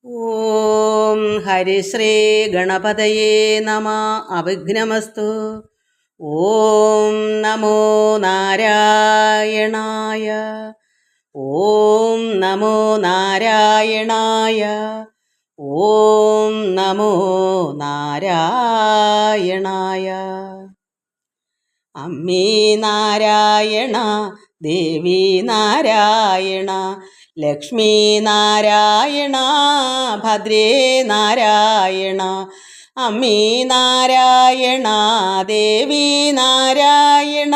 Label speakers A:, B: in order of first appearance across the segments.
A: ഓം ഹരിശ്രീ ഗണപതയേ നമ. അവിഘ്നമസ്തു. ഓം നമോ നാരായണായ. ഓം നമോ നാരായണായ. ഓം നമോ നാരായണായ. അമ്മേ നാരായണ, ദേവി നാരായണ, ലക്ഷ്മീ നാരായണ, ഭദ്രേ നാരായണ. അമ്മേ നാരായണ, ദേവി നാരായണ,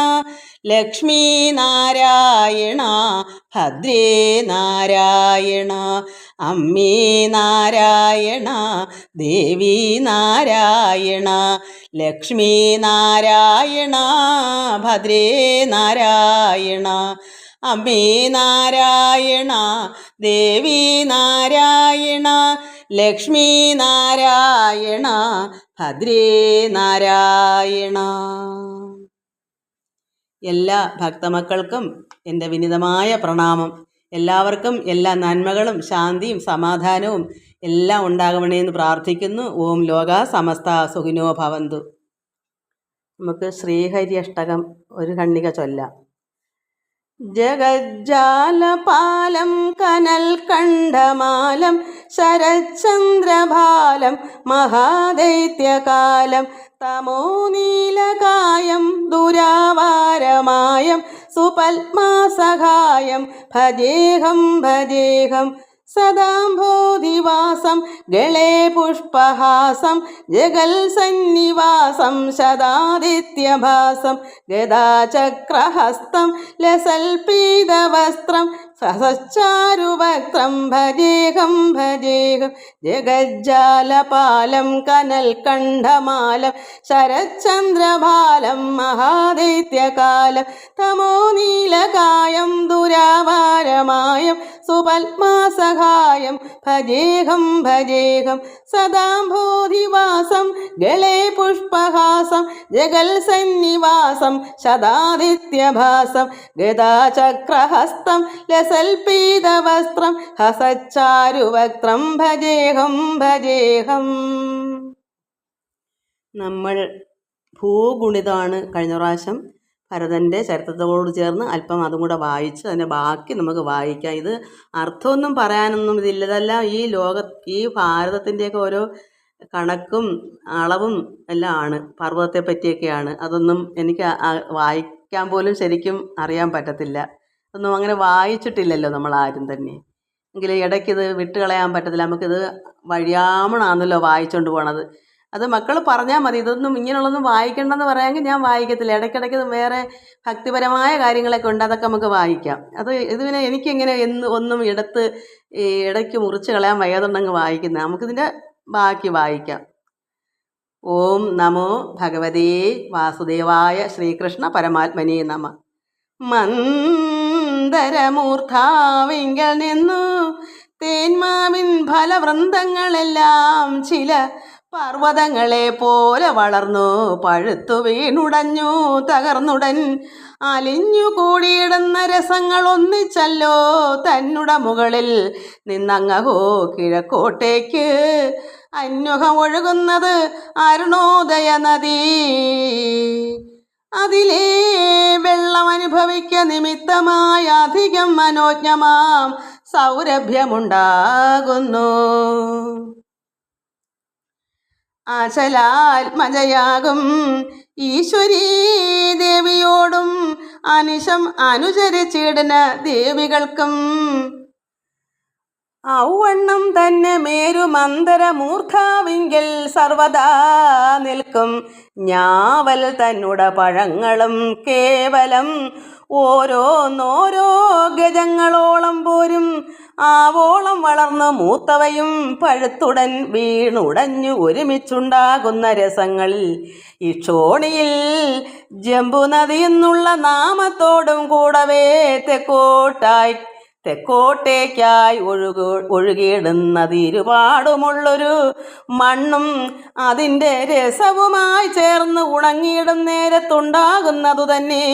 A: ലക്ഷ്മീ നാരായണ, ഭദ്രേ നാരായണ. അമ്മേ നാരായണ, ദേവി നാരായണ, ലക്ഷ്മീ നാരായണ, ഭദ്രേ നാരായണ. അമ്മേ നാരായണ, ദേവി നാരായണ, ലക്ഷ്മീ നാരായണ, ഭദ്രേ നാരായണ. എല്ലാ ഭക്തമക്കൾക്കും എൻ്റെ വിനീതമായ പ്രണാമം. എല്ലാവർക്കും എല്ലാ നന്മകളും ശാന്തിയും സമാധാനവും എല്ലാം ഉണ്ടാകണമെന്ന് പ്രാർത്ഥിക്കുന്നു. ഓം ലോകാ സമസ്ത സുഖിനോ ഭവന്തു. നമുക്ക് ശ്രീഹരി അഷ്ടകം ഒരു ഖണ്ഡിക ചൊല്ലാം. ജഗജ്ജാലപാലം കനൽ കണ്ഠമാലം ശരചന്ദ്രഭാലം മഹാദൈത്യകാലം തമോനീലകായം ദുരാവാരമായം സുപത്മാസഹായം ഭജേഹം ഭജേഹം സദാംഭോധിവാസം ഗളേ പുഷ്പഹാസം ജഗൽ സന്നിവാസം ശതാദിത്യഭാസം ഗദാചക്രഹസ്തം ലസൽപീതവസ്ത്രം സഹചാരുവക്ത്രം ഭജേഹം ഭജേഹം ജഗജ്ജാലപാലം കനൽ കണ്ഠമാലം ശരചന്ദ്രഭാലം മഹാദൈത്യകാലം തമോനീലകായം ദുരാവാരമായം സുപത്മാസഹായം ഭജേഹം ഭജേഹം സദാംഭോധിവാസം ഗളേ പുഷ്പഹാസം ജഗൽ സന്നിവാസം ശതാദിത്യഭാസം ഗദാചക്രഹസ്തം ലസൽപീതവസ്ത്രം ഹസച്ചാരുവക്ത്രം ഭജേഹം ഭജേഹം. നമ്മൾ ഭൂഗുണിതമാണ് കഴിഞ്ഞ പ്രാവശ്യം ഭരതൻ്റെ ചരിത്രത്തോട് ചേർന്ന് അല്പം അതും കൂടെ വായിച്ച് അതിൻ്റെ ബാക്കി നമുക്ക് വായിക്കാം. ഇത് അർത്ഥമൊന്നും പറയാനൊന്നും ഇതില്ല. ഇതെല്ലാം ഈ ഭാരതത്തിൻ്റെയൊക്കെ ഓരോ കണക്കും അളവും എല്ലാം ആണ്. പർവ്വതത്തെ പറ്റിയൊക്കെയാണ്. അതൊന്നും എനിക്ക് വായിക്കാൻ പോലും ശരിക്കും അറിയാൻ പറ്റത്തില്ല. ഒന്നും അങ്ങനെ വായിച്ചിട്ടില്ലല്ലോ നമ്മളാരും തന്നെ. എങ്കിലും ഇടയ്ക്കിത് വിട്ടുകളയാൻ പറ്റത്തില്ല. നമുക്കിത് വഴിയാമണാണല്ലോ വായിച്ചുകൊണ്ട് പോണത്. അത് മക്കൾ പറഞ്ഞാൽ മതി, ഇതൊന്നും ഇങ്ങനെയുള്ളതൊന്നും വായിക്കണമെന്ന് പറയാമെങ്കിൽ ഞാൻ വായിക്കത്തില്ല. ഇടയ്ക്കിടയ്ക്ക് വേറെ ഭക്തിപരമായ കാര്യങ്ങളൊക്കെ ഉണ്ട്, അതൊക്കെ നമുക്ക് വായിക്കാം. ഇതിനെ എനിക്കിങ്ങനെ ഒന്നും ഇടയ്ക്ക് മുറിച്ച് കളയാൻ വയ്യാതുണ്ടെങ്കിൽ വായിക്കുന്നത്. നമുക്കിതിൻ്റെ ബാക്കി വായിക്കാം. ഓം നമോ ഭഗവതേ വാസുദേവായ ശ്രീകൃഷ്ണ പരമാത്മനേ നമ. മന്ദരമൂർധാവിങ്കൽ നിന്നു തേന്മാവിൻ ഫലവൃന്ദങ്ങളെല്ലാം ചില പർവ്വതങ്ങളെ പോലെ വളർന്നു പഴുത്തു വീണുടഞ്ഞു തകർന്നുടൻ അലിഞ്ഞു കൂടിയിടുന്ന രസങ്ങൾ ഒന്നിച്ചല്ലോ തന്നുട മുകളിൽ നിന്നങ്ങഹോ കിഴക്കോട്ടേക്ക് അന്വഹം ഒഴുകുന്നത് അരുണോദയ നദി. അതിലേ വെള്ളം അനുഭവിക്ക നിമിത്തമായ അധികം മനോജ്ഞമാം സൗരഭ്യമുണ്ടാകുന്നു. അചലാത്മജയാകും ഈശ്വരീ ദേവിയോടും അനിശം അനുചരിച്ചിടുന്ന ദേവികൾക്കും ഔവണ്ണം തന്നെ മേരുമന്തരമൂർധാവിങ്കിൽ സർവദാ നിൽക്കും ഞാവൽ തന്നുട പഴങ്ങളും കേവലം ഓരോന്നോരോ ഗജങ്ങളോളം പോരും ആവോളം വളർന്നു മൂത്തവയും പഴുത്തുടൻ വീണുടഞ്ഞു ഒരുമിച്ചുണ്ടാകുന്ന രസങ്ങളിൽ ഇക്ഷോണിയിൽ ജംബു നദി എന്നുള്ള നാമത്തോടും കൂടവേ തെക്കോട്ടേക്കായി ഒഴുകിയിടുന്നത് ഇരുപാടുമുള്ളൊരു മണ്ണും അതിൻ്റെ രസവുമായി ചേർന്ന് ഉണങ്ങിയിടും നേരത്തുണ്ടാകുന്നതു തന്നെ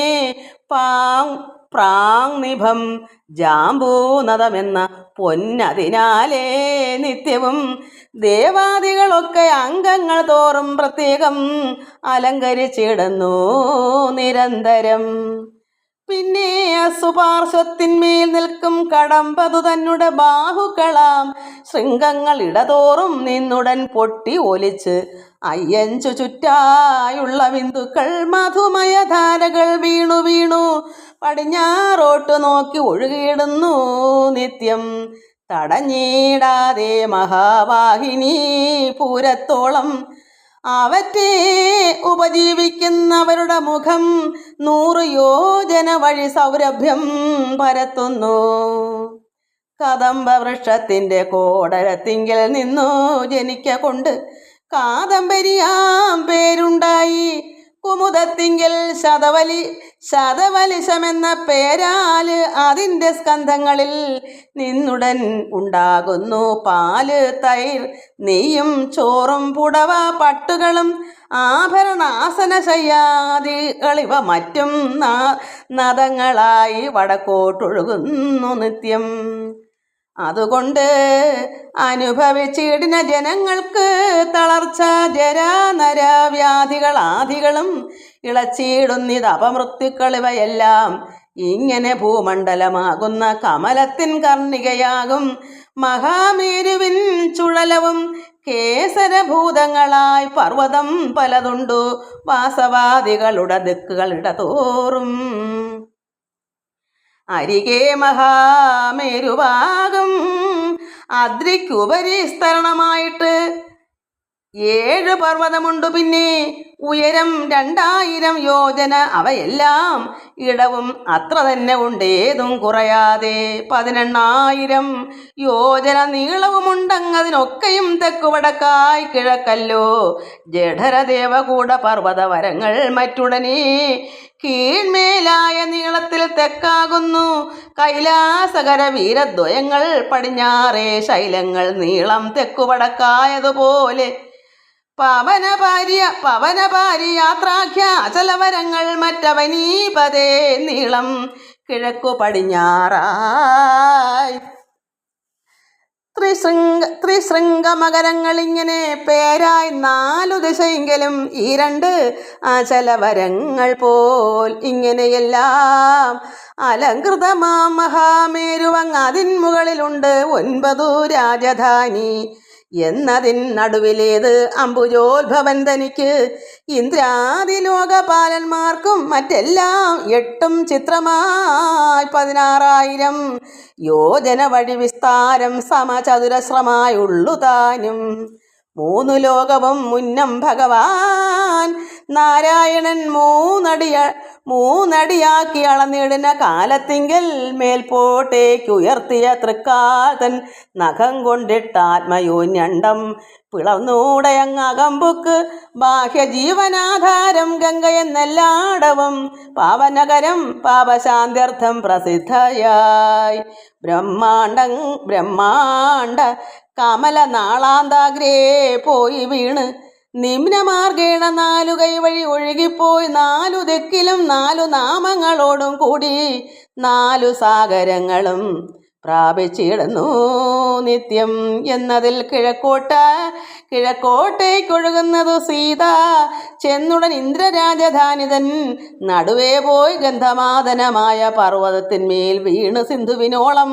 A: പ്രാങ്നിഭം ജാംബൂനദമെന്ന പൊന്നതിനാലേ നിത്യവും ദേവാദികളൊക്കെ അംഗങ്ങൾ തോറും പ്രത്യേകം അലങ്കരിച്ചിടുന്നു നിരന്തരം. പിന്നെ അസുപാർശ്വത്തിന്മേൽ നിൽക്കും കടമ്പതു തന്നെ ബാഹുക്കളാം ശൃംഗങ്ങൾ ഇടതോറും നിന്നുടൻ പൊട്ടി ഒലിച്ച് അയ്യഞ്ചു ചുറ്റായുള്ള ബിന്ദുക്കൾ മധുമയധാരകൾ വീണു വീണു പടിഞ്ഞാറോട്ട് നോക്കി ഒഴുകിയിടുന്നു നിത്യം. തടഞ്ഞിടാതെ മഹാവാഹിനി പൂരത്തോളം അവറ്റെ ഉപജീവിക്കുന്നവരുടെ മുഖം 100 യോജന വഴി സൗരഭ്യം പരത്തുന്നു. കദംബ വൃക്ഷത്തിൻ്റെ കോടരത്തിങ്കിൽ നിന്നു ജനിക്കൊണ്ട് കാദംബരിയാം പേരുണ്ടായി. കുമുദത്തിങ്കൽ ശതവലിശമെന്ന പേരാല് അതിൻ്റെ സ്കന്ധങ്ങളിൽ നിന്നുടൻ ഉണ്ടാകുന്നു പാല്, തൈർ, നെയ്യും, ചോറും, പുടവ, പട്ടുകളും, ആഭരണാസനശയ്യാദികളിവ മറ്റും നദങ്ങളായി വടക്കോട്ടൊഴുകുന്നു നിത്യം. അതുകൊണ്ട് അനുഭവിച്ചിടിന ജനങ്ങൾക്ക് തളർച്ച, ജര, നര, വ്യാധികളാദികളും ഇളച്ചിടുന്നിത് അപമൃത്യുക്കളിവയെല്ലാം ഇങ്ങനെ ഭൂമണ്ഡലമാകുന്ന കമലത്തിൻ കർണികയാകും മഹാമേരുവിൻ ചുഴലവും കേസരഭൂതങ്ങളായി പർവ്വതം പലതുണ്ടു വാസവാദികളുടെ ദിക്കുകളിട തോറും. അരികെ മഹാമേരുവാകും അദ്രിക്കുപരിസ്തരണമായിട്ട് 7 പർവ്വതമുണ്ടു. പിന്നെ ഉയരം 2000 യോജന. അവയെല്ലാം ഇടവും അത്ര തന്നെ ഉണ്ടേതും കുറയാതെ 18,000 യോജന നീളവുമുണ്ടങ്ങതിനൊക്കെയും തെക്കുവടക്കായി കിഴക്കല്ലോ ജഠരദേവകൂട പർവ്വതവരങ്ങൾ മറ്റുടനെ കീഴ്മേലായ നീളത്തിൽ തെക്കാകുന്നു. കൈലാസകര വീരദ്വയങ്ങൾ പടിഞ്ഞാറേ ശൈലങ്ങൾ നീളം തെക്കുവടക്കായതുപോലെ പവനപാരി യാത്രാഖ്യ അചലവരങ്ങൾ മറ്റവനീപതേ നീളം കിഴക്കു പടിഞ്ഞാറായി. ത്രിശൃംഗമകരങ്ങൾ ഇങ്ങനെ പേരായി 4 ദിശയെങ്കിലും ഈ 2 അചലവരങ്ങൾ പോൽ ഇങ്ങനെയെല്ലാം അലങ്കൃതമാം മഹാമേരുവങ് അതിൻ മുകളിലുണ്ട് 9 രാജധാനി എന്നതിൻ നടുവിലേത് അംബുജോത്ഭവൻ തനിക്ക് ഇന്ദ്രാദിലോകപാലന്മാർക്കും മറ്റെല്ലാം 8 ചിത്രമായി 16,000 യോജന വഴി വിസ്താരം സമചതുരശ്രമായുള്ളു താനും. 3 ലോകവും മുന്നം ഭഗവാൻ നാരായണൻ 3 അടിയാക്കി അളന്നിടുന്ന കാലത്തിങ്കൽ മേൽപോട്ടേക്കുയർത്തിയ തൃക്കാതൻ നഖം കൊണ്ടിട്ട ആത്മയോന്യണ്ടം പിളർന്നൂടയങ്ങകമ്പുക്ക് ബാഹ്യജീവനാധാരം ഗംഗയെന്നെല്ലാടവും പാവനകരം പാപശാന്ത്യർത്ഥം പ്രസിദ്ധയായി. ബ്രഹ്മാണ്ട കമല നാളാന്താഗ്രേ പോയി വീണ് നിമ്നമാർഗേണ 4 കൈവഴി ഒഴുകിപ്പോയി 4 ദിക്കിലും 4 നാമങ്ങളോടും കൂടി 4 സാഗരങ്ങളും പ്രാപിച്ചിടുന്നു നിത്യം. എന്നതിൽ കിഴക്കോട്ടേക്കൊഴുകുന്നതു സീത ചെന്നുടൻ ഇന്ദ്രരാജധാനിതൻ നടുവേ പോയി ഗന്ധമാദനമായ പർവ്വതത്തിന്മേൽ വീണ് സിന്ധുവിനോളം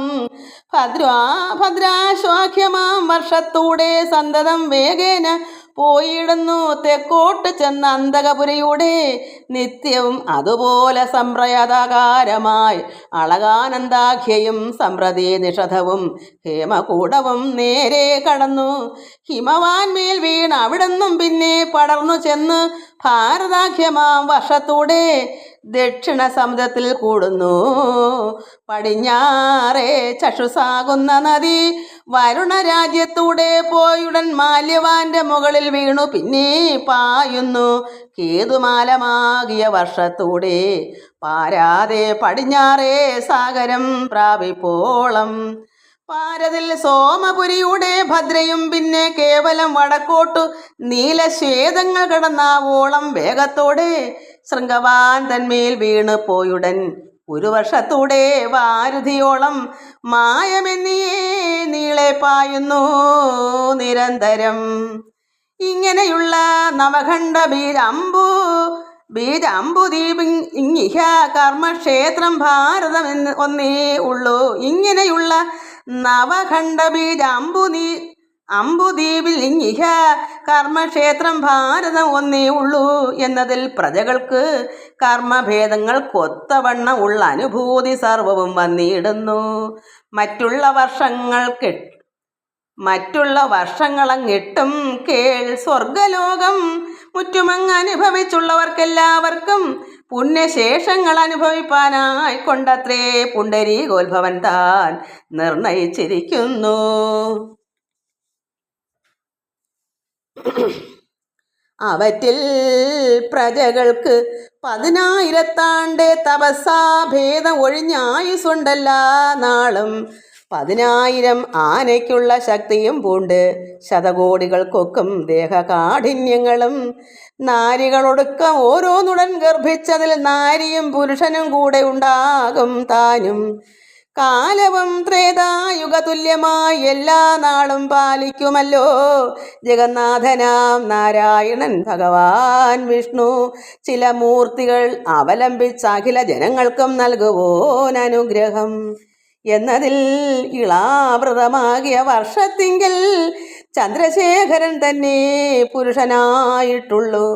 A: ഭദ്രാശ്വാഖ്യമാം വർഷത്തൂടെ സന്തതം വേഗേന പോയിടുന്നു തെക്കോട്ട് ചെന്ന അന്തകപുരയുടെ നിത്യവും അതുപോലെ സംപ്രയതാകാരമായി അളകാനന്ദാഖ്യയും സമ്പ്രതി നിഷധവും ഹേമകൂടവും നേരെ കടന്നു ഹിമവാൻമേൽ വീണ് അവിടുന്നും പിന്നെ പടർന്നു ചെന്ന് ഭാരതാഖ്യമാം വർഷത്തൂടെ ദക്ഷിണ സമുദ്രത്തിൽ കൂടുന്നു. പടിഞ്ഞാറേ ചക്ഷുസാകുന്ന നദി വരുണരാജ്യത്തൂടെ പോയുടൻ മാല്യവാന്റെ മുകളിൽ വീണു പിന്നെ പായുന്നു കേതുമാലമാകിയ വർഷത്തൂടെ പാരാതെ പടിഞ്ഞാറേ സാഗരം പ്രാപിപ്പോളം. പാരതിൽ സോമപുരിയുടെ ഭദ്രയും പിന്നെ കേവലം വടക്കോട്ടു നീലശ്വേതങ്ങൾ കടന്നാവോളം വേഗത്തോടെ ശൃംഗവാൻ തന്മേൽ വീണ് പോയുടൻ ഒരു വർഷത്തൂടെ വാരുധിയോളം മായമെന്നിയേ നീളെ പായുന്നു നിരന്തരം. ഇങ്ങനെയുള്ള നവഖണ്ഡ ബീജാംബുദീപിങ്ങിഹ കർമ്മക്ഷേത്രം ഭാരതം ഒന്നേ ഉള്ളൂ. ഇങ്ങനെയുള്ള നവഖണ്ഡ അംബുദ്വീപിൽ ഇങ്ങിഹ കർമ്മക്ഷേത്രം ഭാരതം ഒന്നേ ഉള്ളൂ എന്നതിൽ പ്രജകൾക്ക് കർമ്മഭേദങ്ങൾക്കൊത്തവണ്ണം ഉള്ള അനുഭൂതി സർവവും വന്നിടുന്നു. മറ്റുള്ള വർഷങ്ങളങ്ങിട്ടും കേൾ സ്വർഗലോകം മുറ്റുമങ്ങ് അനുഭവിച്ചുള്ളവർക്കെല്ലാവർക്കും പുണ്യശേഷങ്ങൾ അനുഭവിപ്പാനായി കൊണ്ടത്രേ പുണ്ടരീകോത്ഭവൻ താൻ നിർണയിച്ചിരിക്കുന്നു. അവറ്റിൽ പ്രജകൾക്ക് 10,000 തപസ്സാഭേദം ഒഴിഞ്ഞായുസുണ്ടല്ലാ നാളും 10,000 ആനയ്ക്കുള്ള ശക്തിയും പൂണ്ട് ശതകോടികൾക്കൊക്കും ദേഹകാഠിന്യങ്ങളും നാരികളൊടുക്കം ഓരോന്നുടൻ ഗർഭിച്ചതിൽ നാരിയും പുരുഷനും കൂടെ ഉണ്ടാകും താനും. കാലവും ത്രേതായുഗതുല്യമായി എല്ലാ നാളും പാലിക്കുമല്ലോ ജഗന്നാഥനാം നാരായണൻ ഭഗവാൻ വിഷ്ണു. ചില മൂർത്തികൾ അവലംബിച്ച് അഖില ജനങ്ങൾക്കും നൽകുവോൻ അനുഗ്രഹം എന്നതിൽ ഇളാവൃതമാകിയ വർഷത്തിങ്കൽ ചന്ദ്രശേഖരൻ തന്നെ പുരുഷനായിട്ടുള്ളൂ.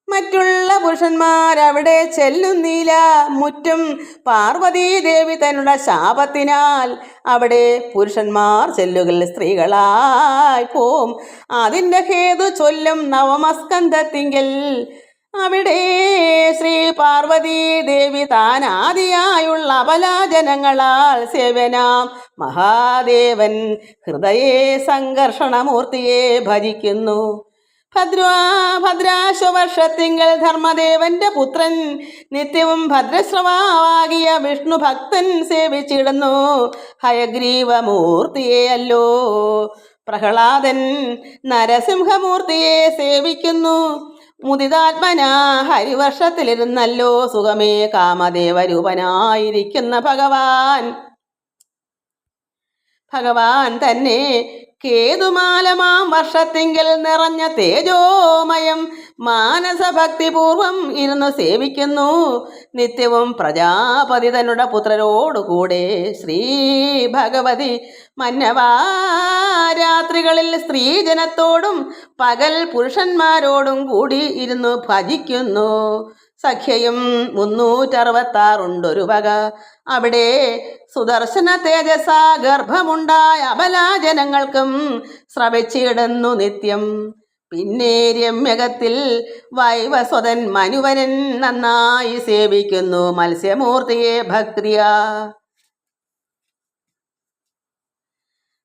A: മറ്റുള്ള പുരുഷന്മാരവിടെ ചെല്ലുന്നില്ല. മുറ്റും പാർവതീദേവി തന്നുടെ ശാപത്തിനാൽ അവിടെ പുരുഷന്മാർ ചെല്ലുകൾ സ്ത്രീകളായി പോം. അതിൻ്റെ ഹേതു ചൊല്ലും നവമസ്കന്ധത്തിങ്കൽ. അവിടെ ശ്രീ പാർവതീദേവി താനാദിയായുള്ള അബലാജനങ്ങളാൽ സേവനാം മഹാദേവൻ ഹൃദയേ സംഘർഷണമൂർത്തിയെ ഭജിക്കുന്നു. ഭദ്രാശ്വവർഷത്തിങ്കൽ ധർമ്മദേവന്റെ പുത്രൻ നിത്യവും ഭദ്രശ്രവാകിയ വിഷ്ണു ഭക്തൻ സേവിച്ചിടുന്നു ഹയഗ്രീവമൂർത്തിയെ അല്ലോ. പ്രഹ്ലാദൻ നരസിംഹമൂർത്തിയെ സേവിക്കുന്നു. മുദിതാത്മന ഹരിവർഷത്തിലിരുന്നല്ലോ സുഖമേ കാമദേവരൂപനായിരിക്കുന്ന ഭഗവാൻ തന്നെ കേതുമാലമാം വർഷത്തിങ്കൽ നിറഞ്ഞ തേജോമയം മാനസഭക്തിപൂർവം ഇരുന്ന് സേവിക്കുന്നു നിത്യവും പ്രജാപതി തന്നുടെ പുത്രരോടുകൂടെ. ശ്രീ ഭഗവതി മന്നവാരാത്രികളിൽ സ്ത്രീജനത്തോടും പകൽ പുരുഷന്മാരോടും കൂടി ഇരുന്നു ഭജിക്കുന്നു. സഖ്യയും 366 വക. അവിടെ സുദർശന തേജസ ഗർഭമുണ്ടായ അബലാജനങ്ങൾക്കും ശ്രവിച്ചിടുന്നു നിത്യം. പിന്നെ രമ്യകത്തിൽ വൈവസ്വതൻ മനുവരൻ നന്നായി സേവിക്കുന്നു മത്സ്യമൂർത്തിയെ ഭക്തിയാ.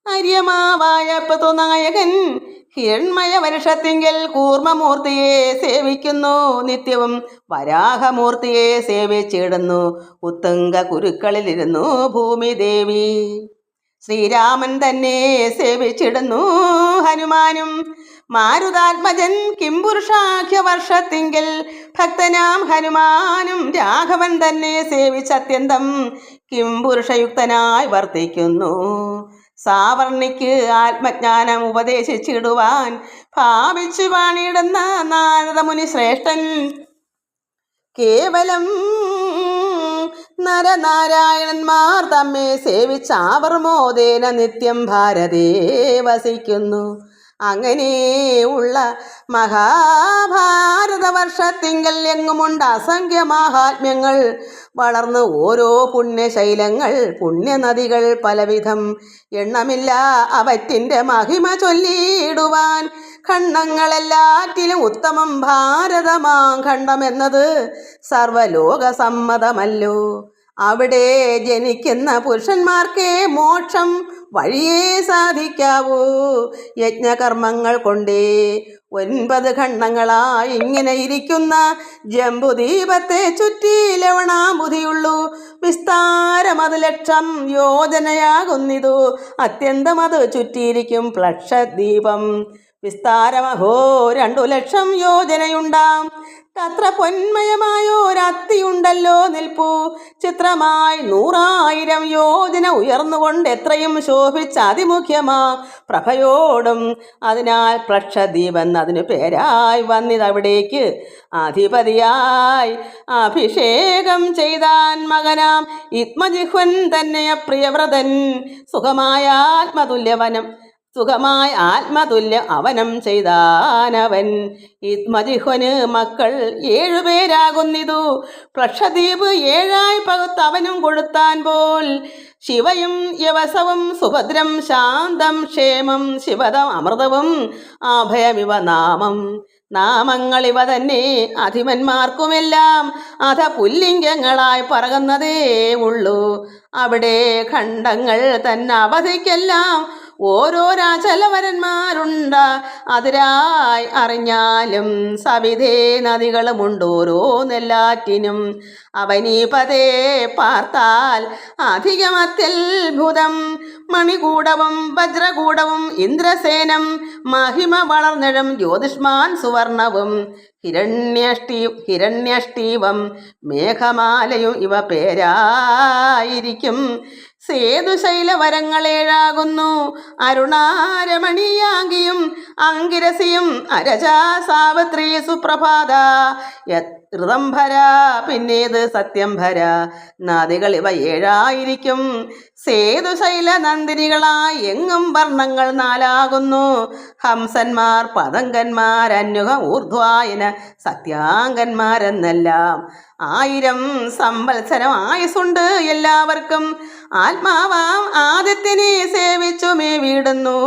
A: അര്യമാവായ പതുനായകൻ ഹിരൺമയ വർഷത്തിങ്കൽ കൂർമ്മമൂർത്തിയെ സേവിക്കുന്നു നിത്യവും. വരാഹമൂർത്തിയെ സേവിച്ചിടുന്നു ഉത്തുംഗ കുരുക്കളിലിരുന്നു ഭൂമിദേവി. ശ്രീരാമൻ തന്നെ സേവിച്ചിടുന്നു ഹനുമാനും. മാരുതാത്മജൻ കിംപുരുഷാഖ്യ വർഷത്തിങ്കൽ ഭക്തനാം ഹനുമാനും രാഘവൻ തന്നെ സേവിച്ചത്യന്തം കിംപുരുഷയുക്തനായി വർത്തിക്കുന്നു. സാവർണിക്ക് ആത്മജ്ഞാനം ഉപദേശിച്ചിടുവാൻ ഭാവിച്ചു വാണിടുന്ന നാരദമുനി ശ്രേഷ്ഠൻ കേവലം നരനാരായണന്മാർ തമ്മെ സേവിച്ചാവർ മോദേന നിത്യം ഭാരതേ വസിക്കുന്നു. അങ്ങനെ ഉള്ള മഹാഭാരത വർഷത്തിങ്കൽ എങ്ങുമുണ്ട് അസംഖ്യ മാഹാത്മ്യങ്ങൾ വളർന്ന് ഓരോ പുണ്യശൈലങ്ങൾ പുണ്യനദികൾ പലവിധം എണ്ണമില്ല അവറ്റിൻ്റെ മഹിമ ചൊല്ലിയിടുവാൻ. ഖണ്ഡങ്ങളെല്ലാറ്റിലും ഉത്തമം ഭാരതമാം ഖണ്ഡമെന്നത് സർവലോകസമ്മതമല്ലോ. അവിടെ ജനിക്കുന്ന പുരുഷന്മാർക്കേ മോക്ഷം വഴിയേ സാധിക്കാവൂ. യജ്ഞകർമ്മങ്ങൾ കൊണ്ടേ 9 ഖണ്ഡങ്ങളായി ഇങ്ങനെ ഇരിക്കുന്ന ജംബുദ്വീപത്തെ ചുറ്റി ലവണാബുധിയുള്ളൂ. വിസ്താരമത് 1,00,000 യോജനയാകുന്നിതു. അത്യന്തം അത് ചുറ്റിയിരിക്കും പ്ലക്ഷദ്വീപം. വിസ്താരമഹോ 2 ലക്ഷം യോജനയുണ്ടാം. തത്ര പൊന്മയമായോരത്തിയുണ്ടല്ലോ നിൽപ്പൂ. ചിത്രമായി 100,000 യോജന ഉയർന്നുകൊണ്ട് എത്രയും ശോഭിച്ച അതിമുഖ്യമാ പ്രഭയോടും. അതിനാൽ പ്ലക്ഷദ്വീപെന്നതിനു പേരായി വന്നിതവിടേക്ക്. അധിപതിയായി അഭിഷേകം ചെയ്താൻ മകനാം യുഗ്മജിഹ്വൻ തന്നെ പ്രിയവ്രതൻ. സുഖമായ ആത്മതുല്യ അവനം ചെയ്താനവൻ. യുഗ്മജിഹ്വന് മക്കൾ 7 പേരാകുന്നിതു. പ്ലക്ഷദ്വീപ് 7ആയി പകുത്തവനും കൊടുത്താൻ പോൽ. ശിവയും യവസവും സുഭദ്രം ശാന്തം ക്ഷേമം ശിവദം അമൃതവും അഭയമിവ നാമങ്ങളിവ തന്നെ അധിപന്മാർക്കുമെല്ലാം അധ പുല്ലിംഗങ്ങളായി പറകുന്നതേ ഉള്ളൂ. അവിടെ ഖണ്ഡങ്ങൾ തന്നവധിക്കെല്ലാം ഓരോരാചലവരന്മാരുണ്ട്. അതിരായി അറിഞ്ഞാലും സവിധേ നദികളുമുണ്ടോരോന്നെല്ലാറ്റിനും. അവനീപതേ പാർത്താൽ അധികമത്യത്ഭുതം. മണികൂടവും വജ്രകൂടവും ഇന്ദ്രസേനം മഹിമ വളർന്നിടും ജ്യോതിഷ്മാൻ സുവർണവും. ഹിരണ്യഷ്ടീവം മേഘമാലയും ഇവ പേരായിരിക്കും. സേതുശൈലവരങ്ങളേഴാകുന്നു. അരുണാരമണീയാംഗിയും അങ്കിരസിയും അരജാ സാവിത്രി സുപ്രഭാത ഋതംഭര പിന്നേത് സത്യംഭര. നദികളിവ 7ആയിരിക്കും. സേതുശൈല നന്ദിനികളായി എങ്ങും വർണ്ണങ്ങൾ 4ആകുന്നു. ഹംസന്മാർ പതങ്കന്മാർ അന്യുഹം ഊർധ്വായന സത്യാംഗന്മാരെന്നെല്ലാം. 1000 സംവത്സരം ആയുസുണ്ട് എല്ലാവർക്കും. ആത്മാവാം ആദിത്യനെ സേവിച്ചുമേ വീടുന്നു.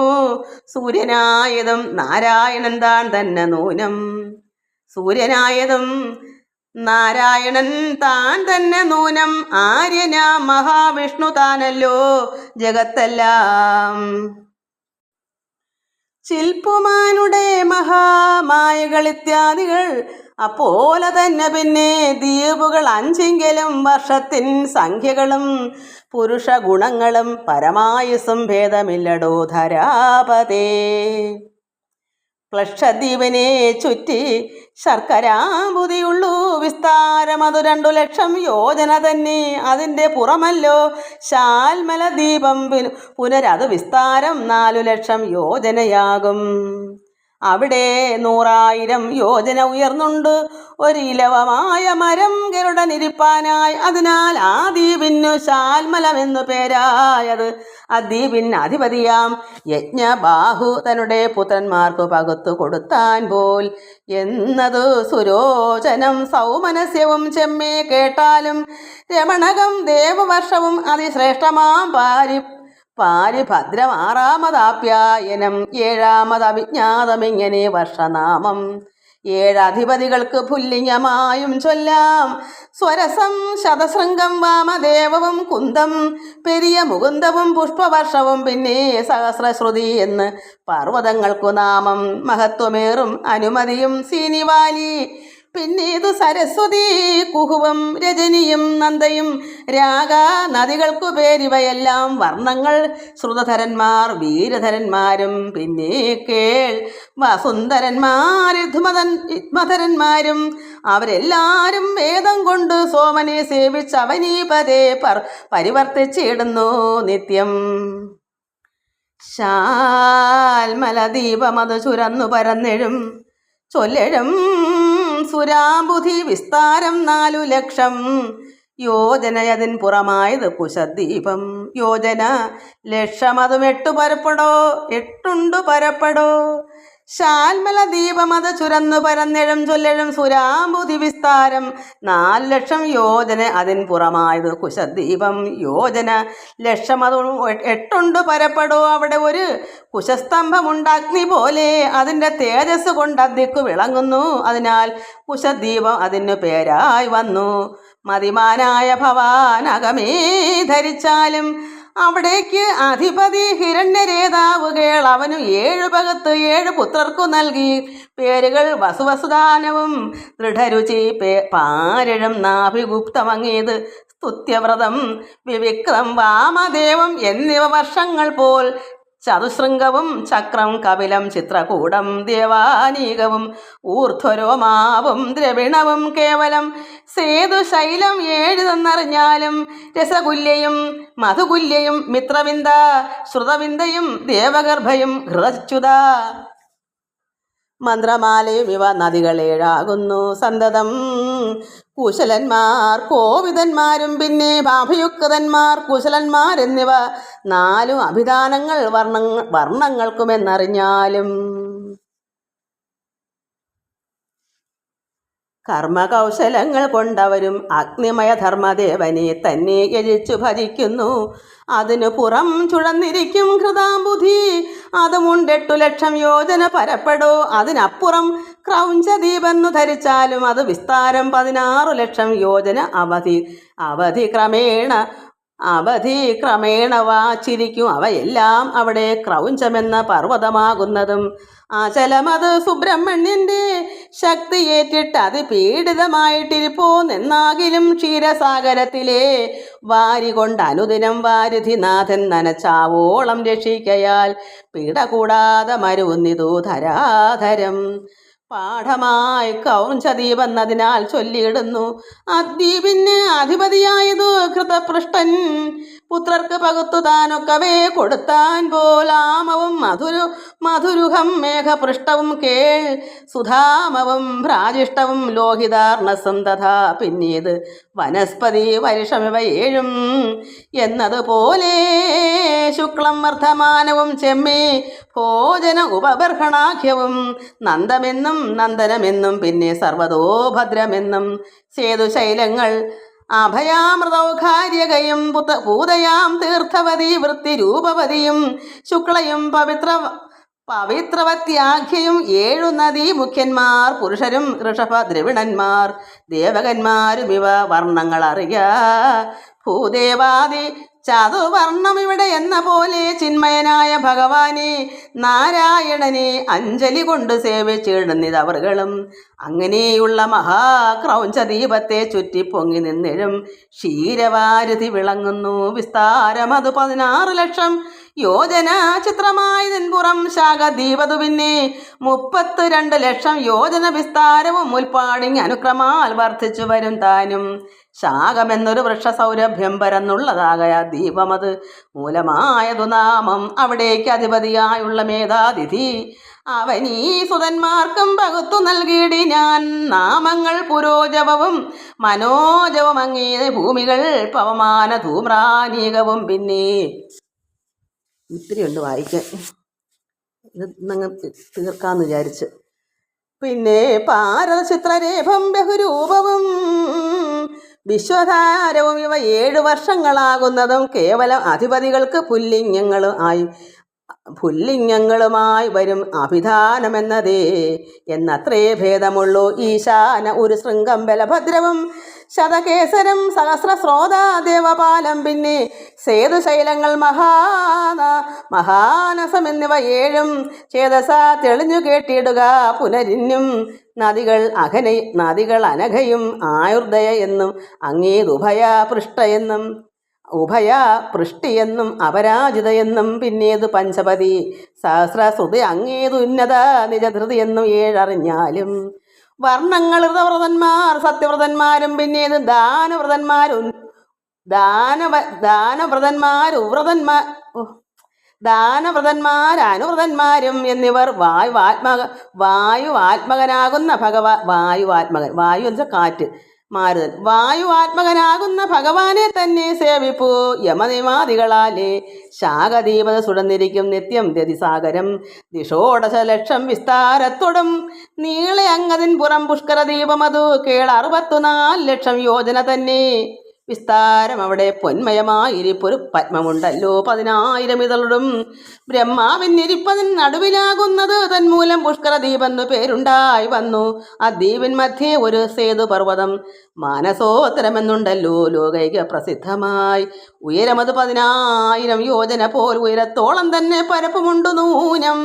A: സൂര്യനായതും നാരായണൻ താൻ തന്നെ നൂനം. നാരായണൻ താൻ തന്നെ നൂനം. ആര്യനാം മഹാവിഷ്ണു താനല്ലോ ജഗത്തെല്ലാം. ശില്പുമാനുടെ മഹാമായകൾ ഇത്യാദികൾ അപ്പോലെ തന്നെ. പിന്നെ ദ്വീപുകൾ 5എങ്കിലും വർഷത്തിൻ സംഖ്യകളും പുരുഷ ഗുണങ്ങളും പരമായുസും ഭേദമില്ലടോ ധരാപതേ. പ്ലക്ഷദ്വീപിനെ ചുറ്റി ശർക്കരാബുദിയുള്ളൂ വിസ്താരമതു 2 ലക്ഷം യോജന തന്നെ. അതിൻ്റെ പുറമല്ലോ ശാൽമല ദ്വീപം. പുനരത് വിസ്താരം 4 ലക്ഷം യോജനയാകും. അവിടെ 100,000 യോജന ഉയർന്നുണ്ട് ഒരു ഇലവമായ മരം ഗരുഡനിരിപ്പാനായി. അതിനാൽ ആ ദ്വീപിന്നു ശാൽമലമെന്നു പേരായത്. അദ്വീപിന് അധിപതിയാം യജ്ഞബാഹു തന്നുടെ പുത്രന്മാർക്കു പകുത്തു കൊടുത്താൻ പോൽ എന്നതു സുരോചനം സൗമനസ്യവും ചെമ്മേ കേട്ടാലും. രമണകം ദേവവർഷവും അതിശ്രേഷ്ഠമാം പാരിഭദ്രം 6ാമതാപ്യായനം 7ാമത് അവിജ്ഞാതമിങ്ങനെ വർഷനാമം. 7 അധിപതികൾക്ക് പുല്ലിംഗമായും ചൊല്ലാം. സ്വരസം ശതശൃംഗം വാമദേവവും കുന്തം പെരിയ മുകുന്ദവും പുഷ്പവർഷവും പിന്നെ സഹസ്രശ്രുതി എന്ന് പർവ്വതങ്ങൾക്കു നാമം. മഹത്വമേറും അനുമതിയും സീനിവാലി. പിന്നീതു സരസ്വതി കുഹുവും രജനിയും നന്ദയും രാഗ നദികൾക്കു പേരിവയെല്ലാം വർണ്ണങ്ങൾ. ശ്രുതധരന്മാർ വീരധരന്മാരും പിന്നെ കേൾ വസുന്ധരന്മാർ യുഗ്മധരന്മാരും. അവരെല്ലാരും വേദം കൊണ്ട് സോമനെ സേവിച്ച് അവനീപതേ പരിവർത്തിച്ചിടുന്നു നിത്യം. ശാൽമലദീപമത് ചുരന്നു പരന്നെഴും ചൊല്ലെഴും സുരാബുധി. വിസ്താരം 4 ലക്ഷം യോജനയതിൻ പുറമായത് കുശദ്വീപം. യോജന ലക്ഷമതും 8 പരപ്പടോ. ശാൽമല ദീപമത് ചുരന്നു പരന്നെഴും ചൊല്ലെഴും സുരാബുധി. വിസ്താരം 4 ലക്ഷം യോജന അതിൻ പുറമായത് കുശദ്വീപം. യോജന ലക്ഷമത് 8 പരപ്പടോ. അവിടെ ഒരു കുശസ്തംഭമുണ്ട് അഗ്നി പോലെ. അതിൻ്റെ തേജസ് കൊണ്ട് അദ്ദിക്കു വിളങ്ങുന്നു. അതിനാൽ കുശദ്വീപം അതിനു പേരായി വന്നു. മതിമാനായ ഭവാനകമേ ധരിച്ചാലും അവിടേക്ക് അധിപതി ഹിരണ്യരേതാവ് കേൾ. അവനു 7 പകത്ത് 7 പുത്രർക്കു നൽകി പേരുകൾ. വസുവസുദാനവും ദൃഢരുചി പാരഴും നാഭിഗുപ്തമങ്ങേത് സ്തുത്യവ്രതം വിവിക്തം വാമദേവം എന്നിവ വർഷങ്ങൾ പോൽ ചതുശൃംഗവും ചക്രം കപിലം ചിത്രകൂടം ദേവാനീകവും ഊർധ്വരോമാവും ദ്രവിണവും കേവലം സേതുശൈലം 7 തന്നറിഞ്ഞാലും രസകുല്യയും മധുകുല്യയും മിത്രവിന്ദ ശ്രുതവിന്ദയും ദേവഗർഭയും ഹൃദച്യുത മന്ത്രമാലയും ഇവ നദികളേഴാകുന്നു സന്തതം കുശലന്മാർ കോവിദന്മാരും പിന്നെ അഭിയുക്തന്മാർ കുശലന്മാരെന്നിവ 4 അഭിധാനങ്ങൾ വർണ്ണങ്ങൾക്കുമെന്നറിഞ്ഞാലും കർമ്മകൗശലങ്ങൾ കൊണ്ടവരും അഗ്നിമയ ധർമ്മദേവനെ തന്നെ യജിച്ചു ഭജിക്കുന്നു. അതിനു പുറം ചുഴന്നിരിക്കും ഹൃദാംബുധി, അതുമുണ്ട് 8 ലക്ഷം യോജന പരപ്പെടോ. അതിനപ്പുറം ക്രൗഞ്ചദീപെന്നു ധരിച്ചാലും അത് വിസ്താരം 16 ലക്ഷം യോജന അവധി ക്രമേണ വാച്ചിരിക്കും. അവയെല്ലാം അവിടെ ക്രൗഞ്ചമെന്ന പർവ്വതമാകുന്നതും അചലമത് സുബ്രഹ്മണ്യന്റെ ശക്തിയേറ്റിട്ട് അതിപീഡിതമായിട്ടിരിപ്പോന്നെന്നാകിലും ക്ഷീരസാഗരത്തിലെ വാരി കൊണ്ട് അനുദിനം വാരിധിനാഥൻ നനച്ചാവോളം രക്ഷിക്കയാൽ പീഡ കൂടാതെ മരുന്നിതു ധരാധരം. പാഠമായി കൗഞ്ചദ്വീപെന്നതിനാൽ ചൊല്ലിയിടുന്നു. അദ്വീപിന് അധിപതിയായതു കൃതപൃഷ്ടൻ, പുത്രർക്ക് പകുത്തു താനൊക്കവേ കൊടുത്താൻ പോലാമവും മധുരുഹം മേഘപൃഷ്ടവും കേൾ സുധാമവും ഭ്രാജിഷ്ടവും ലോഹിതാർണസം തഥാ പിന്നീത് വനസ്പതി വരുഷമിവ 7 എന്നതുപോലെ ശുക്ലം വർദ്ധമാനവും ചെമ്മേ ഭോജന ഉപബർഹണാഖ്യവും നന്ദമെന്നും നന്ദനമെന്നും പിന്നെ സർവതോ ഭദ്രമെന്നും സേതുശൈലങ്ങൾ അഭയാമൃതൗഘാര്യകയും പൂതയാം തീർത്ഥവതി വൃത്തിരൂപവതിയും ശുക്ലയും പവിത്രവത്യാഖ്യയും 7 നദീ മുഖ്യന്മാർ പുരുഷരും ഋഷഭ ദ്രവിണന്മാർ ദേവകന്മാരും ഇവ വർണ്ണങ്ങൾ അറിയ. ഭൂദേവാദി ചതുവർണ്ണം ഇവിടെ എന്ന പോലെ ചിന്മയനായ ഭഗവാനെ നാരായണനെ അഞ്ജലി കൊണ്ട് സേവിച്ചിടുന്നിതവറുകളും. അങ്ങനെയുള്ള മഹാക്രൗഞ്ചദീപത്തെ ചുറ്റി പൊങ്ങി നിന്നിഴും ക്ഷീരവാരുതി വിളങ്ങുന്നു. വിസ്താരം അത് 16 ലക്ഷം യോജന ചിത്രമായതിൻപുറം ശാഖദ്വീപതു പിന്നെ 32 ലക്ഷം യോജന വിസ്താരവും മുൽപ്പാടിങ് അനുക്രമാൽ വർദ്ധിച്ചു വരും താനും. ശാഖമെന്നൊരു വൃക്ഷസൗരഭ്യം പരന്നുള്ളതാകയ ദീപമത് മൂലമായതു നാമം. അവിടേക്ക് അധിപതിയായുള്ള മേധാതിഥി അവനീ സുതന്മാർക്കും പകുത്തു നൽകിയിടി ഞാൻ. നാമങ്ങൾ പുരോജവവും മനോജവും അങ്ങേ ഭൂമികൾ പവമാന ധൂമ്രാനീകവും. പിന്നെ ഇത്തിരിയുണ്ട് വായിക്കാൻ, ഇത് നിങ്ങൾ തീർക്കാമെന്ന് വിചാരിച്ച്. പിന്നെ പാരചിത്രരേഭം ബഹുരൂപവും വിശ്വധാരവും ഇവ 7 വർഷങ്ങളാകുന്നതും കേവലം അധിപതികൾക്ക് പുല്ലിംഗങ്ങളുമായി വരും അഭിധാനമെന്നതേ എന്നത്രേ ഭേദമുള്ളൂ. ഈശാന ഒരു ശൃംഗം ബലഭദ്രവും ശതകേസരം സഹസ്രസ്രോത ദേവപാലം പിന്നെ സേതുശൈലങ്ങൾ മഹാനസം എന്നിവ 7 ചേതസ തെളിഞ്ഞു കേട്ടിടുക. പുനരിന്നും നദികൾ അനഘയും ആയുർദയ എന്നും അങ്ങേതുഭയ പൃഷ്ടിയെന്നും അപരാജിതയെന്നും പിന്നേതു പഞ്ചപതി സഹസ്രശ്രുതി അങ്ങേതു ഉന്നത നിജധൃതി എന്നും 7 അറിഞ്ഞാലും. വർണ്ണങ്ങൾ ഋതവ്രതന്മാർ സത്യവ്രതന്മാരും പിന്നേത് ദാനവ്രതന്മാരനുവ്രതന്മാരും എന്നിവർ വായുവാത്മകനാകുന്ന വായു എന്ന് വെച്ചാൽ കാറ്റ് മാരുതൻ വായുവാത്മകനാകുന്ന ഭഗവാനെ തന്നെ സേവിപ്പൂ. യമനിമാദികളാലേ ശാഖദീപത സുടന്നിരിക്കും നിത്യം രതിസാഗരം. ദിഷോടശ ലക്ഷം വിസ്താരത്തോടും നീളെ അങ്ങതിൻ പുറം പുഷ്കരദീപമതു കേൾ 64 ലക്ഷം യോജന തന്നെ വിസ്താരം. അവിടെ പൊന്മയമായിരിപ്പൊരു പത്മമുണ്ടല്ലോ 10,000 ഇതളും. ബ്രഹ്മാവിനിരിപ്പതിൻ നടുവിലാകുന്നത് തന്മൂലം പുഷ്കരദ്വീപെന്നു പേരുണ്ടായി വന്നു. ആ ദ്വീപിൻ മധ്യേ ഒരു സേതുപർവ്വതം മാനസോത്തരമെന്നുണ്ടല്ലോ ലോകൈക പ്രസിദ്ധമായി. ഉയരമത് 10,000 യോജന പോൽ ഉയരത്തോളം തന്നെ പരപ്പുമുണ്ടു നൂനം.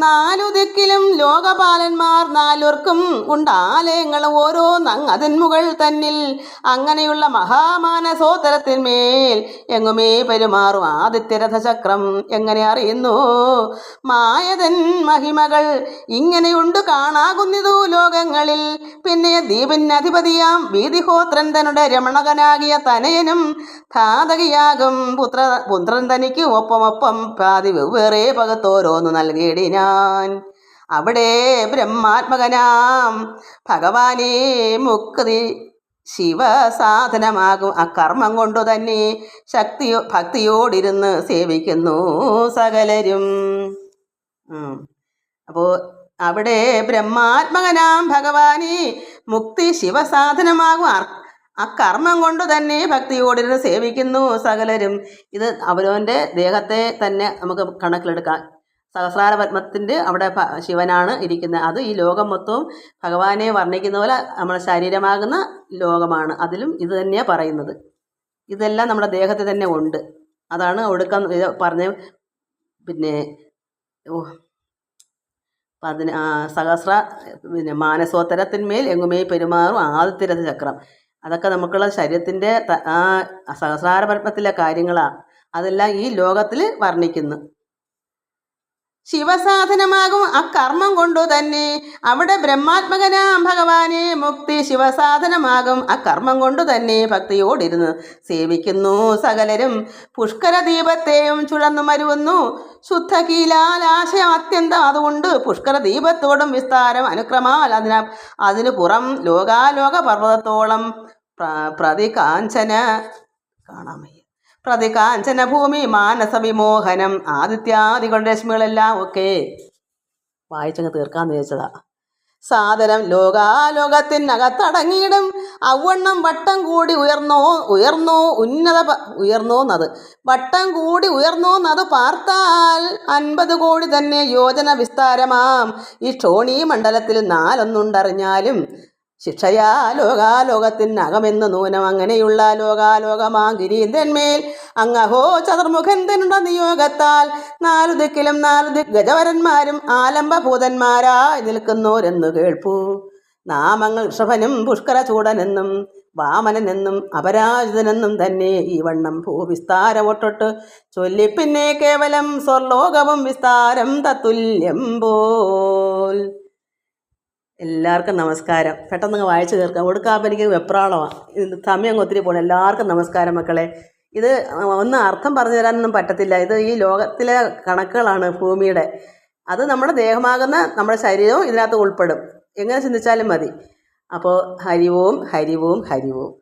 A: നാലു ദിക്കിലും ലോകപാലന്മാർ നാലുർക്കും ഉണ്ടാലയങ്ങൾ ഓരോ നങ്ങതിന്മുകൾ തന്നിൽ. അങ്ങനെയുള്ള മഹാമാനസോത്തരത്തിന്മേൽ എങ്ങുമേ പെരുമാറും ആദിത്യരഥചക്രം എങ്ങനെ അറിയുന്നു? മായതൻ മഹിമകൾ ഇങ്ങനെയുണ്ട് കാണാകുന്നിതു ലോകങ്ങളിൽ. പിന്നെ ദ്വീപിനധിപതിയാം വീതിഹോത്രൻ തന്നുടെ രമണകനാകിയ തനയനും ഘാതകിയാകും പുത്രൻ തനിക്ക് ഒപ്പമൊപ്പം പാതി വെവ്വേറെ പകത്തോരോന്നു നൽകിയിടിനാൻ. അവിടെ ബ്രഹ്മാത്മകനാം ഭഗവാനെ മുക്തി ശിവസാധനമാകും അക്കർമ്മം കൊണ്ടു തന്നെ ഭക്തിയോടിരുന്ന് സേവിക്കുന്നു സകലരും. അപ്പോൾ അവിടെ ബ്രഹ്മാത്മകനാം ഭഗവാനെ മുക്തി ശിവസാധനമാകും അക്കർമ്മം കൊണ്ട് തന്നെ ഭക്തിയോടിരുന്ന് സേവിക്കുന്നു സകലരും. ഇത് അവനവൻ്റെ ദേഹത്തെ തന്നെ നമുക്ക് കണക്കിലെടുക്കാം. സഹസ്രാര പത്മത്തിൻ്റെ അവിടെ ശിവനാണ് ഇരിക്കുന്നത്. അത് ഈ ലോകം മൊത്തവും ഭഗവാനെ വർണ്ണിക്കുന്ന പോലെ നമ്മുടെ ശരീരമാകുന്ന ലോകമാണ്. അതിലും ഇത് തന്നെയാണ് പറയുന്നത്. ഇതെല്ലാം നമ്മുടെ ദേഹത്തിൽ തന്നെ ഉണ്ട്. അതാണ് ഒടുക്കം പറഞ്ഞ പിന്നെ സഹസ്ര മാനസോത്തരത്തിന്മേൽ എങ്ങുമേ പെരുമാറും ആദിത്യരഥ ചക്രം. അതൊക്കെ നമുക്കുള്ള ശരീരത്തിൻ്റെ സഹസ്രാര പത്മത്തിലെ കാര്യങ്ങളാണ്. അതെല്ലാം ഈ ലോകത്തിൽ വർണ്ണിക്കുന്നു. ശിവസാധനമാകും അക്കർമ്മം കൊണ്ടു തന്നെ അവിടെ ബ്രഹ്മാത്മകനാം ഭഗവാനെ മുക്തി ശിവസാധനമാകും അക്കർമ്മം കൊണ്ടു തന്നെ ഭക്തിയോടിരുന്ന് സേവിക്കുന്നു സകലരും. പുഷ്കര ദീപത്തെയും ചുഴന്നു മരുവുന്നു ശുദ്ധകീലാലാശയം അത്യന്തം. അതുകൊണ്ട് പുഷ്കര ദീപത്തോടും വിസ്താരം അനുക്രമാൽ അതിനു പുറം ലോകാലോക പർവ്വതത്തോളം പ്രതികാഞ്ചന ഭൂമി മാനസവിമോഹനം ആദിത്യാദികളുടെ രശ്മികളെല്ലാം ഒക്കെ വായിച്ചങ്ങ് തീർക്കാന്ന് ചോദിച്ചതാ. സാദരം ലോകാലോകത്തിനകത്തടങ്ങിയിടും ഔവണ്ണം വട്ടം കൂടി ഉയർന്നോന്നത് വട്ടം കൂടി ഉയർന്നോന്നത് പാർത്താൽ 50 കോടി തന്നെ യോജന വിസ്താരമാം ഈ ക്ഷോണീ മണ്ഡലത്തിൽ 4 ശിക്ഷയാ ലോകാലോകത്തിനകമെന്ന് നൂനം. അങ്ങനെയുള്ള ലോകാലോകമാ ഗിരീന്ദ്രന്മേൽ അങ്ങഹോ ചതുർമുഖൻ തന്നുണ്ട നിയോഗത്താൽ 4 ദിക്കിലും 4 ഗജവരന്മാരും ആലംബഭൂതന്മാരായി നിൽക്കുന്നോരെന്നു കേൾപ്പൂ. നാമങ്ങൾ ഋഷഭനും പുഷ്കര ചൂടനെന്നും വാമനനെന്നും അപരാജിതനെന്നും തന്നെ ഈ വണ്ണം ഭൂവിസ്താരമൊട്ടൊട്ട് ചൊല്ലി. പിന്നെ കേവലം സ്വർലോകവും വിസ്താരം തത്തുല്യം പോൽ. എല്ലാവർക്കും നമസ്കാരം. പെട്ടെന്ന് വായിച്ചു തീർക്കാം. ഒടുക്കാപ്പം എനിക്ക് വെപ്രാളമാണ്. സമയം ഒത്തിരി പോകണം. എല്ലാവർക്കും നമസ്കാരം മക്കളെ. ഇത് ഒന്ന് അർത്ഥം പറഞ്ഞു തരാനൊന്നും പറ്റത്തില്ല. ഇത് ഈ ലോകത്തിലെ കണക്കുകളാണ് ഭൂമിയുടെ. അത് നമ്മുടെ ദേഹമാകുന്ന നമ്മുടെ ശരീരവും ഇതിനകത്ത് ഉൾപ്പെടും. എങ്ങനെ ചിന്തിച്ചാലും മതി. അപ്പോൾ ഹരി ഓം ഹരി ഓം ഹരി ഓം.